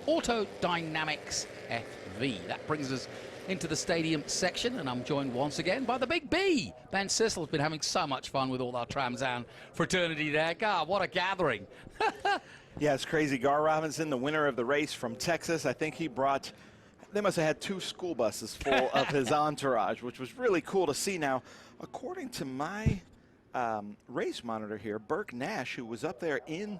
Auto Dynamics FV. That brings us into the stadium section, and I'm joined once again by the Big B. Ben Sissel has been having so much fun with all our Tramzan fraternity there. God, what a gathering. Yeah, it's crazy. Gar Robinson, the winner of the race from Texas, I think he brought, they must have had 2 school buses full of his entourage, which was really cool to see. Now, according to my race monitor here, Burke Nash, who was up there in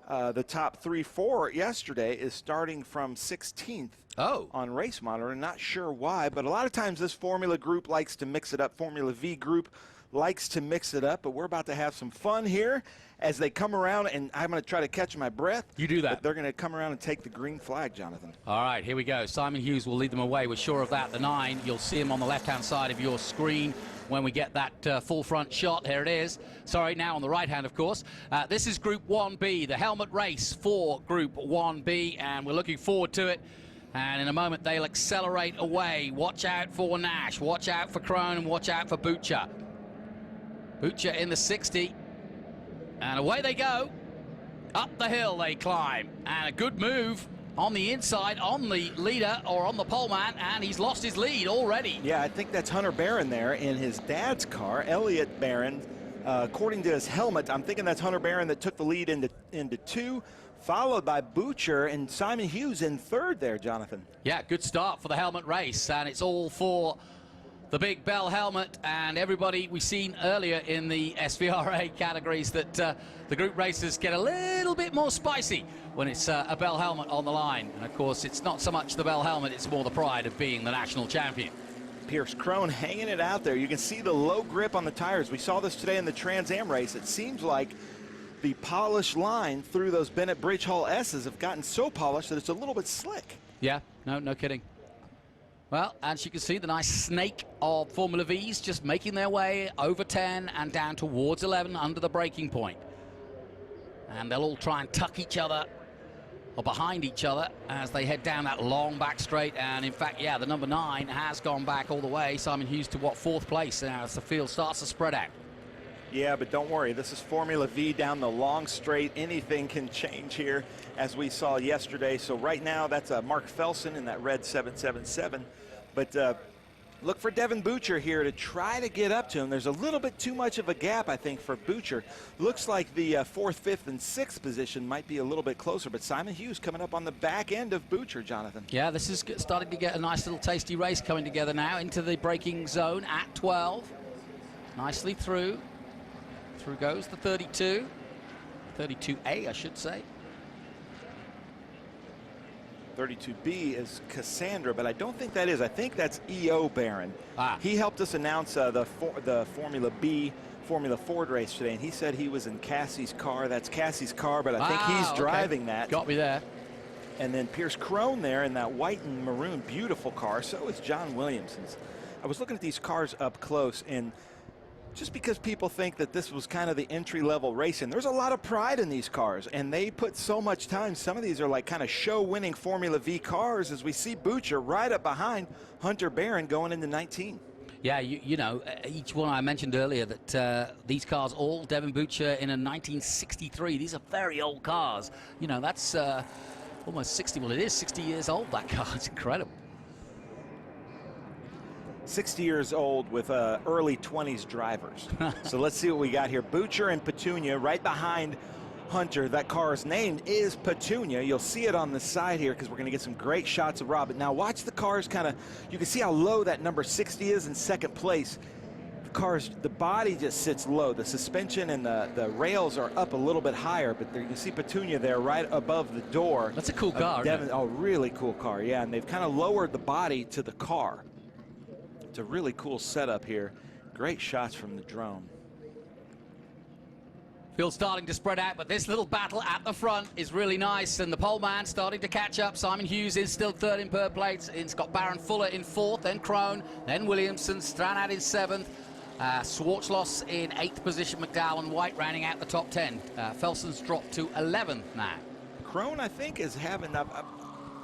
the top 3-4 yesterday, is starting from 16th on race monitor. Not sure why, but a lot of times this Formula group likes to mix it up. Formula V group likes to mix it up, but we're about to have some fun here as they come around, and I'm going to try to catch my breath. You do that. But they're going to come around and take the green flag, Jonathan. All right, here we go. Simon Hughes will lead them away. We're sure of that. The 9, you'll see him on the left-hand side of your screen when we get that full front shot. Here it is. Sorry, now on the right hand, of course. This is Group 1B, the helmet race for Group 1B, and we're looking forward to it. And in a moment, they'll accelerate away. Watch out for Nash, watch out for Krohn, and watch out for Butcher. Butcher in the 60, and away they go. Up the hill they climb, and a good move on the inside, on the leader or on the poleman, and he's lost his lead already. Yeah, I think that's Hunter Barron there in his dad's car, Elliott Barron. According to his helmet, I'm thinking that's Hunter Barron that took the lead into 2, followed by Butcher and Simon Hughes in 3rd there, Jonathan. Yeah, good start for the helmet race, and it's all for the Big Bell helmet and everybody we've seen earlier in the SVRA categories that the group races get a little bit more spicy when it's a Bell helmet on the line. And of course, it's not so much the Bell helmet, it's more the pride of being the national champion. Pierce Krohn hanging it out there. You can see the low grip on the tires. We saw this today in the Trans Am race. It seems like the polished line through those Bennett Bridge Hall S's have gotten so polished that it's a little bit slick. Yeah, no kidding. Well, as you can see, the nice snake of Formula V's just making their way over 10 and down towards 11 under the braking point. And they'll all try and tuck each other or behind each other as they head down that long back straight. And in fact, yeah, the number 9 has gone back all the way. Simon Hughes to what, 4th place now as the field starts to spread out. Yeah, but don't worry, this is Formula V down the long straight. Anything can change here, as we saw yesterday. So right now, that's Mark Felsen in that red 777. But look for Devin Butcher here to try to get up to him. There's a little bit too much of a gap, I think, for Butcher. Looks like the 4th, 5th, and 6th position might be a little bit closer, but Simon Hughes coming up on the back end of Butcher, Jonathan. Yeah, this is starting to get a nice little tasty race coming together now into the braking zone at 12. Nicely through. Through goes the 32. 32A, I should say. 32B is Cassandra, but I don't think that is. I think that's E.O. Barron. He helped us announce the Formula B, Formula Ford race today, and he said he was in Cassie's car. That's Cassie's car, but I think he's driving that. Got me there. And then Pierce Krohn there in that white and maroon, beautiful car. So is John Williamson's. I was looking at these cars up close, and just because people think that this was kind of the entry-level racing, there's a lot of pride in these cars, and they put so much time. Some of these are like kind of show-winning Formula V cars, as we see Butcher right up behind Hunter Barron going into 19. Yeah, you know, each one I mentioned earlier that these cars, all Devin Butcher in a 1963. These are very old cars. You know, that's almost 60. Well, it is 60 years old, that car. It's incredible. 60 years old with early 20s drivers. So let's see what we got here. Butcher and Petunia right behind Hunter. That car's name is Petunia. You'll see it on the side here because we're going to get some great shots of Robin. Now watch the cars kind of, you can see how low that number 60 is in 2nd place. The car's, the body just sits low. The suspension and the rails are up a little bit higher, but there, you can see Petunia there right above the door. That's a cool car, isn't it? Oh, really cool car, yeah. And they've kind of lowered the body to the car. It's a really cool setup here. Great shots from the drone. Field starting to spread out, but this little battle at the front is really nice, and the pole man starting to catch up. Simon Hughes is still 3rd in per plates. It's got Baron Fuller in 4th, then Krohn, then Williamson, Stranad in 7th, Schwarzloss in 8th position, McDowell and White rounding out the top 10. Felsen's dropped to 11th now. Krohn, I think, is having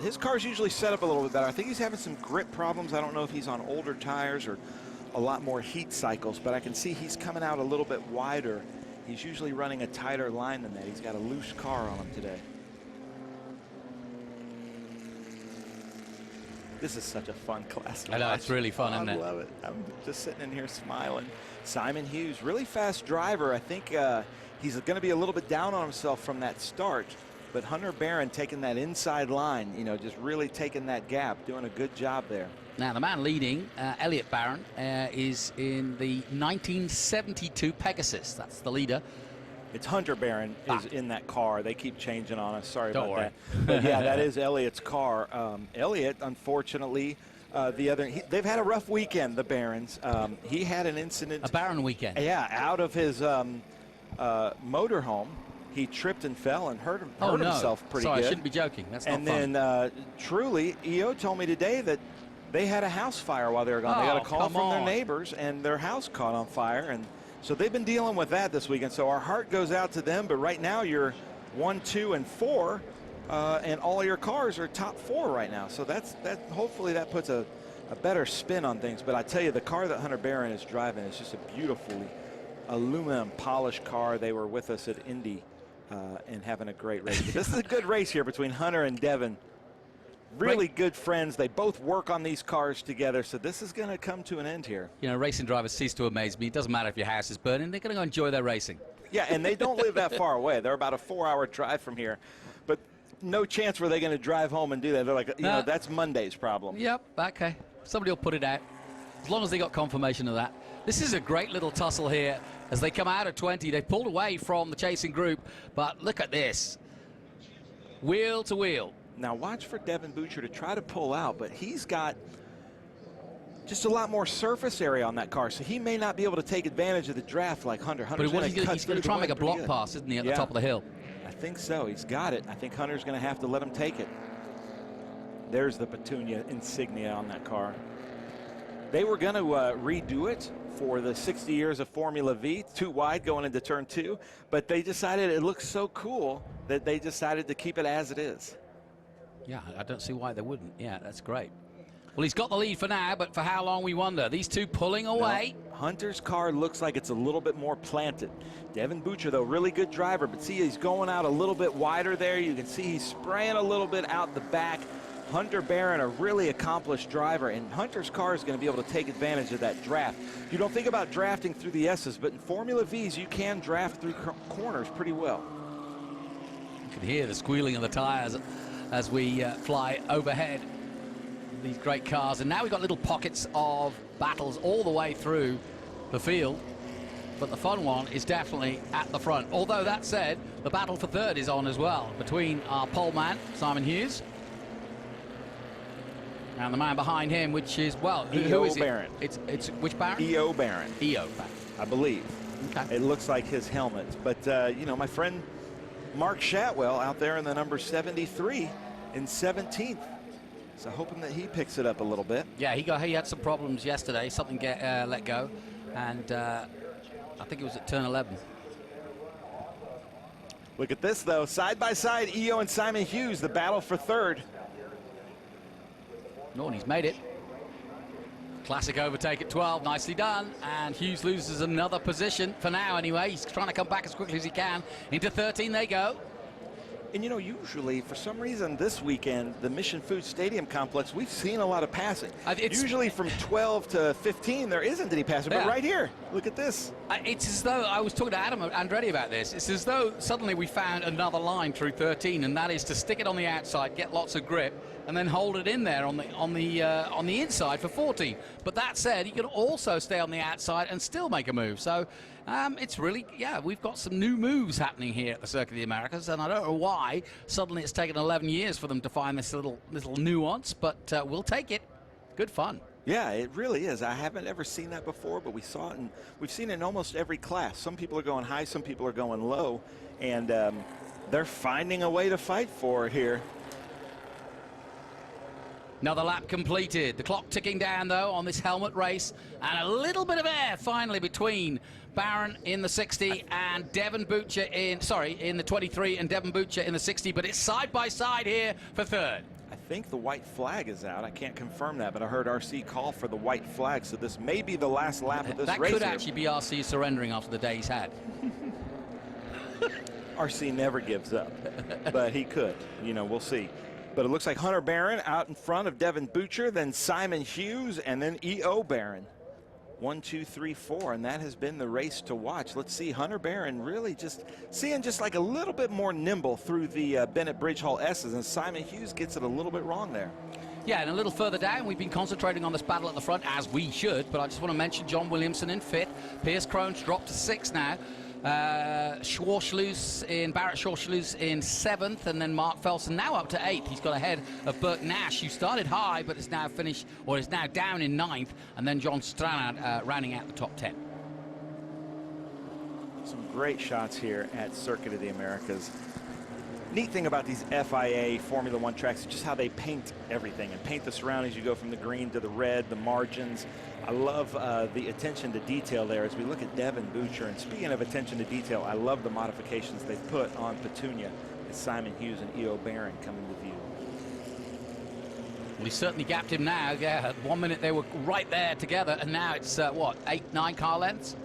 his car's usually set up a little bit better. I think he's having some grip problems. I don't know if he's on older tires or a lot more heat cycles, but I can see he's coming out a little bit wider. He's usually running a tighter line than that. He's got a loose car on him today. This is such a fun class to I know, watch. it's really fun, isn't it? I love it. I'm just sitting in here smiling. Simon Hughes, really fast driver. I think he's going to be a little bit down on himself from that start. But Hunter Barron taking that inside line, you know, just really taking that gap, doing a good job there. Now, the man leading, Elliott Barron, is in the 1972 Pegasus. That's the leader. It's Hunter Barron is in that car. They keep changing on us. Sorry Don't about worry. that. But yeah, that is Elliott's car. Elliott, unfortunately, they've had a rough weekend, the Barons. He had an incident. A Barron weekend. Yeah, out of his motorhome. He tripped and fell and hurt himself pretty Sorry, good. I shouldn't be joking. That's not and fun. then truly, EO told me today that they had a house fire while they were gone. They got a call from their neighbors, and their house caught on fire. And so they've been dealing with that this weekend. So our heart goes out to them. But right now you're 1, 2, and 4, and all your cars are top 4 right now. So that hopefully that puts a better spin on things. But I tell you, the car that Hunter Barron is driving is just a beautifully aluminum polished car. They were with us at Indy and having a great race. But this is a good race here between Hunter and Devin. Really good friends. They both work on these cars together, so this is going to come to an end here. You know, racing drivers cease to amaze me. It doesn't matter if your house is burning. They're going to go enjoy their racing. Yeah, and they don't live that far away. They're about a 4-hour drive from here. But no chance were they going to drive home and do that. They're like, you know, that's Monday's problem. Yep, okay. Somebody will put it out, as long as they got confirmation of that. This is a great little tussle here as they come out of 20. They pulled away from the chasing group, but look at this. Wheel to wheel. Now watch for Devin Butcher to try to pull out, but he's got just a lot more surface area on that car, so he may not be able to take advantage of the draft like Hunter. But he's going to try and make a block pass, isn't he, at the top of the hill? I think so. He's got it. I think Hunter's going to have to let him take it. There's the Petunia insignia on that car. They were going to redo it for the 60 years of Formula V, too wide going into turn 2, but they decided it looks so cool that they decided to keep it as it is. Yeah, I don't see why they wouldn't. Yeah, that's great. Well, he's got the lead for now, but for how long we wonder. These two pulling away. No, Hunter's car looks like it's a little bit more planted. Devin Butcher, though, really good driver, but see, he's going out a little bit wider there. You can see he's spraying a little bit out the back. Hunter Barron, a really accomplished driver, and Hunter's car is going to be able to take advantage of that draft. You don't think about drafting through the S's, but in Formula V's, you can draft through corners pretty well. You can hear the squealing of the tires as we fly overhead these great cars. And now we've got little pockets of battles all the way through the field. But the fun one is definitely at the front. Although that said, the battle for third is on as well between our pole man, Simon Hughes, and the man behind him, which is, well, who is Barron. It's which Barron? EO Barron. EO Barron. I believe. Okay. It looks like his helmet. But, you know, my friend Mark Shatwell out there in the number 73 in 17th. So hoping that he picks it up a little bit. Yeah, he had some problems yesterday. Something let go. And I think it was at turn 11. Look at this, though. Side by side, EO and Simon Hughes, the battle for third. No, and he's made it. Classic overtake at 12, nicely done. And Hughes loses another position for now anyway. He's trying to come back as quickly as he can. Into 13 they go. And, you know, usually, for some reason, this weekend, the Mission Food Stadium complex, we've seen a lot of passing. Usually from 12 to 15, there isn't any passing. But right here, look at this. It's as though, I was talking to Adam Andretti about this, it's as though suddenly we found another line through 13, and that is to stick it on the outside, get lots of grip, and then hold it in there on the inside for 14. But that said, you can also stay on the outside and still make a move. So it's really, yeah, we've got some new moves happening here at the Circuit of the Americas, and I don't know why suddenly it's taken 11 years for them to find this little nuance, but we'll take it. Good fun. Yeah, it really is. I haven't ever seen that before, but we saw it, and we've seen it in almost every class. Some people are going high, some people are going low, and they're finding a way to fight for it here. Another lap completed. The clock ticking down, though, on this helmet race. And a little bit of air, finally, between Barron in the 60 and Devin Butcher in the 23 and Devin Butcher in the 60. But it's side by side here for third. I think the white flag is out. I can't confirm that, but I heard RC call for the white flag. So this may be the last lap of this race. That could actually be RC surrendering after the day he's had. RC never gives up, but he could. You know, we'll see. But it looks like Hunter Barron out in front of Devin Butcher, then Simon Hughes, and then E.O. Barron. 1, 2, 3, 4, and that has been the race to watch. Let's see, Hunter Barron really just seeing just like a little bit more nimble through the Bennett Bridge Hall S's, and Simon Hughes gets it a little bit wrong there. Yeah, and a little further down, we've been concentrating on this battle at the front, as we should, but I just want to mention John Williamson in 5th. Pierce Crone's dropped to 6th now. Barrett Schwarschluss in 7th, and then Mark Felsen now up to 8th. He's got ahead of Burt Nash, who started high, but is now finished, or is now down in 9th, and then John Stranad rounding out the top 10. Some great shots here at Circuit of the Americas. Neat thing about these FIA Formula One tracks is just how they paint everything and paint the surroundings. You go from the green to the red, the margins. I love the attention to detail there as we look at Devin Butcher. And speaking of attention to detail, I love the modifications they put on Petunia as Simon Hughes and E.O. Barron coming to view. Well, he certainly gapped him now. Yeah, at 1 minute they were right there together, and now it's, what, 8, 9 car lengths?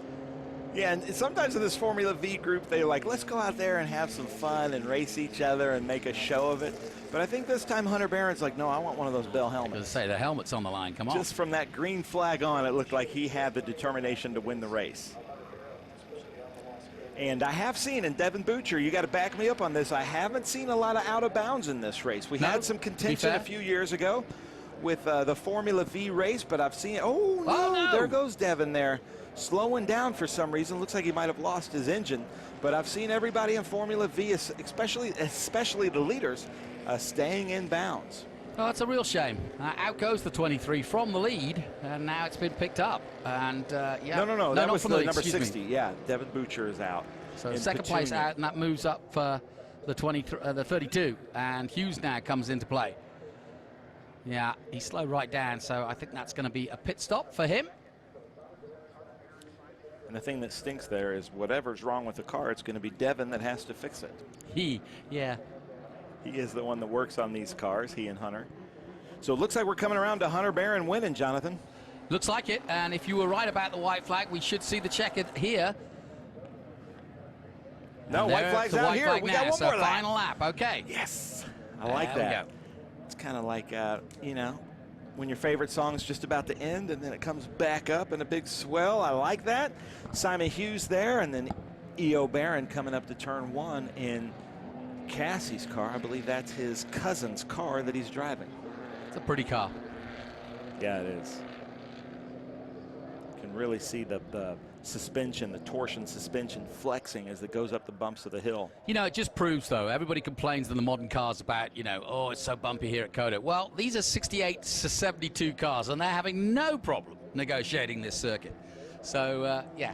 Yeah, and sometimes in this Formula V group, they're like, let's go out there and have some fun and race each other and make a show of it. But I think this time Hunter Barron's like, no, I want one of those Bell helmets. I was gonna say, the helmet's on the line, come on. Just from that green flag on, it looked like he had the determination to win the race. And I have seen, and Devin Butcher, you got to back me up on this, I haven't seen a lot of out of bounds in this race. We had some contention a few years ago with the Formula V race, but I've seen, oh no, there goes Devin there. Slowing down for some reason. Looks like he might have lost his engine, but I've seen everybody in Formula V, especially the leaders, staying in bounds. Oh, it's a real shame. Out goes the 23 from the lead, and now it's been picked up. And yeah, no, that was the lead, number 60. Yeah, Devin Butcher is out. So second place out, and that moves up for the 32, and Hughes now comes into play. Yeah, he slowed right down, so I think that's going to be a pit stop for him. And the thing that stinks there is whatever's wrong with the car, it's going to be Devin that has to fix it. He is the one that works on these cars, he and Hunter. So it looks like we're coming around to Hunter Barron winning, Jonathan. Looks like it, and if you were right about the white flag, we should see the checkered here. No, white flag's out here. We got one more lap. Final lap, okay. Yes, I like that. It's kind of like, you know, when your favorite song's just about to end and then it comes back up in a big swell. I like that. Simon Hughes there, and then E.O. Barron coming up to turn 1 in Cassie's car. I believe that's his cousin's car that he's driving. It's a pretty car. Yeah, it is. You can really see the suspension, the torsion suspension flexing as it goes up the bumps of the hill. You know, it just proves, though, everybody complains in the modern cars about, you know, oh, it's so bumpy here at Cota. Well, these are 68 to 72 cars, and they're having no problem negotiating this circuit. So, yeah.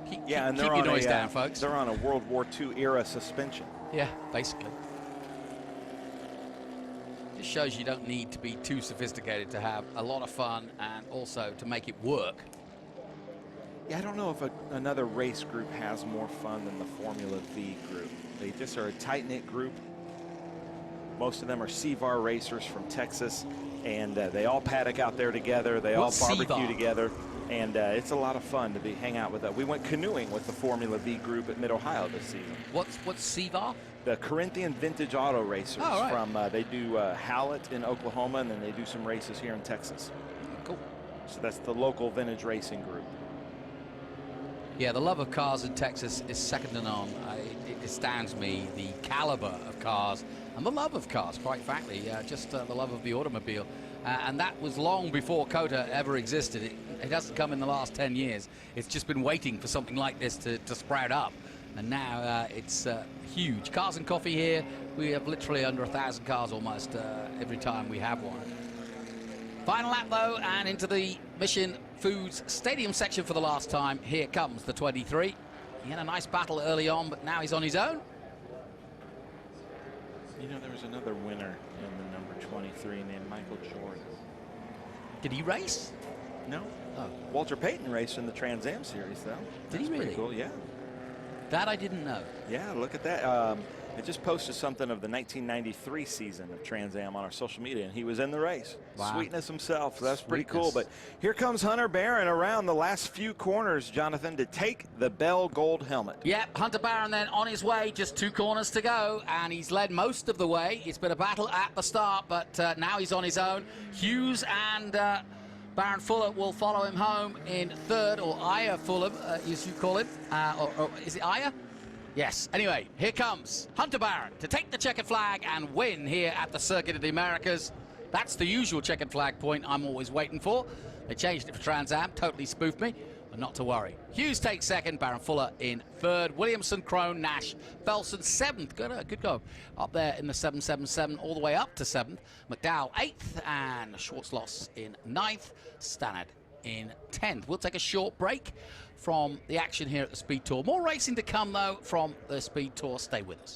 Keep your noise down, folks. They're on a World War II era suspension. Yeah, basically. Just shows you don't need to be too sophisticated to have a lot of fun and also to make it work. Yeah, I don't know if another race group has more fun than the Formula V group. They just are a tight-knit group. Most of them are CVAR racers from Texas, and they all paddock out there together. They all barbecue together, and it's a lot of fun to hang out with them. We went canoeing with the Formula V group at Mid-Ohio this season. What's CVAR? The Corinthian Vintage Auto Racers. Oh, right. From they do Hallett in Oklahoma, and then they do some races here in Texas. Cool. So that's the local vintage racing group. Yeah, the love of cars in Texas is second to none. It astounds me, the caliber of cars and the love of cars, quite frankly, just the love of the automobile. And that was long before Cota ever existed. It hasn't come in the last 10 years. It's just been waiting for something like this to sprout up. And now it's huge. Cars and Coffee here, we have literally under 1,000 cars almost every time we have one. Final lap, though, and into the Mission Foods Stadium section for the last time. Here comes the 23. He had a nice battle early on, but now he's on his own. You know, there was another winner in the number 23 named Michael Jordan. Did he race? No. Oh. Walter Payton raced in the Trans Am series, though. Did he really? Pretty cool, yeah. That I didn't know. Yeah, look at that. I just posted something of the 1993 season of Trans Am on our social media, and he was in the race. Wow. Sweetness himself. So that's pretty cool. But here comes Hunter Barron around the last few corners, Jonathan, to take the Bell Gold helmet. Yep, Hunter Barron then on his way, just 2 corners to go, and he's led most of the way. It's been a battle at the start, but now he's on his own. Hughes and Baron Fuller will follow him home in 3rd, or Aya Fulham, as you call him. Or is it Aya? Yes. Anyway, here comes Hunter Barron to take the checkered flag and win here at the Circuit of the Americas. That's the usual checkered flag point I'm always waiting for. They changed it for Trans Am, totally spoofed me, but not to worry. Hughes takes 2nd, Baron Fuller in 3rd, Williamson, Crone, Nash, Felson 7th. Good go. Up there in the 777, all the way up to 7th. McDowell 8th, and Schwartzloss in 9th. Stannard in 10th. We'll take a short break from the action here at the Speed Tour. More racing to come, though, from the Speed Tour. Stay with us.